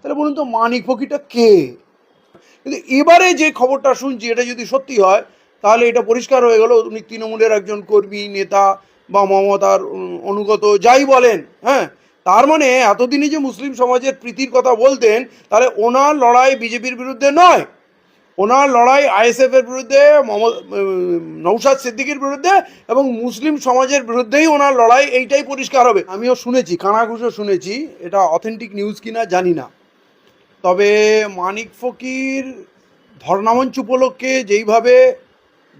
তাহলে বলুন তো মানিক ফকিরটা কে? কিন্তু এবারে যে খবরটা শুনছি এটা যদি সত্যি হয় তাহলে এটা পরিষ্কার হয়ে গেল উনি তৃণমূলের একজন কর্মী নেতা বা মমতার অনুগত যাই বলেন। হ্যাঁ, তার মানে এতদিনই যে মুসলিম সমাজের প্রীতির কথা বলতেন, তাহলে ওনার লড়াই বিজেপির বিরুদ্ধে নয়, ওনার লড়াই আইএসএফ এর বিরুদ্ধে, নৌশাদ সিদ্দিকীর বিরুদ্ধে এবং মুসলিম সমাজের বিরুদ্ধেই ওনার লড়াই, এইটাই পরিষ্কার হবে। আমিও শুনেছি, কানাঘুষো শুনেছি, এটা অথেন্টিক নিউজ কিনা জানি না। তবে মানিক ফকির ধর্নামঞ্চ উপলক্ষে যেইভাবে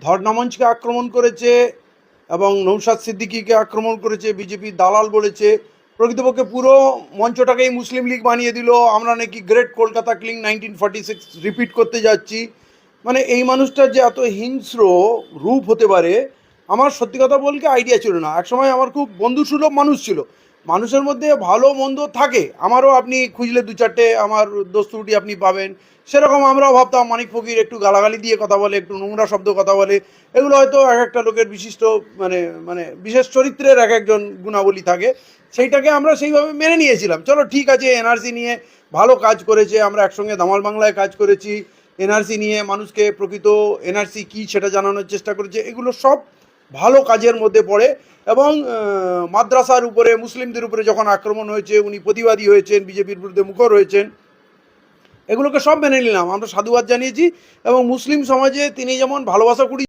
ধর্নামঞ্চকে আক্রমণ করেছে এবং নৌশাদ সিদ্দিকীকে আক্রমণ করেছে, বিজেপির দালাল বলেছে, প্রকৃতপক্ষে পুরো মঞ্চটাকেই মুসলিম লীগ বানিয়ে দিল। আমরা নাকি গ্রেট কলকাতা ক্লিং 1946 রিপিট করতে যাচ্ছি। মানে এই মানুষটার যে এত হিংস্র রূপ হতে পারে আমার সত্যি কথা বলতে আইডিয়া ছিল না। একসময় আমার খুব বন্ধুসুলভ মানুষ ছিল, মানুষের মধ্যে ভালো মন্দ থাকে, আমারও আপনি খুঁজলে দু চারটে আমার দোস্তুটি আপনি পাবেন। সেরকম আমরাও ভাবতাম মানিক ফকির একটু গালাগালি দিয়ে কথা বলে, একটু নোংরা শব্দ কথা বলে, এগুলো হয়তো এক একটা লোকের বিশিষ্ট মানে মানে বিশেষ চরিত্রের এক একজন গুণাবলী থাকে, সেইটাকে আমরা সেইভাবে মেনে নিয়েছিলাম। চলো ঠিক আছে, এনআরসি নিয়ে ভালো কাজ করেছে, আমরা একসঙ্গে দামাল বাংলায় কাজ করেছি, এনআরসি নিয়ে মানুষকে প্রকৃত এনআরসি কী সেটা জানানোর চেষ্টা করেছে, এগুলো সব ভালো কাজের মধ্যে পড়ে। এবং মাদ্রাসার উপরে মুসলিমদের উপরে যখন আক্রমণ হয়েছে উনি প্রতিবাদী হয়েছেন, বিজেপির বিরুদ্ধে মুখর হয়েছেন, এগুলোকে সব মেনে নিলাম, আমরা সাধুবাদ জানিয়েছি। এবং মুসলিম সমাজে তিনি যেমন ভালোবাসা কুড়ি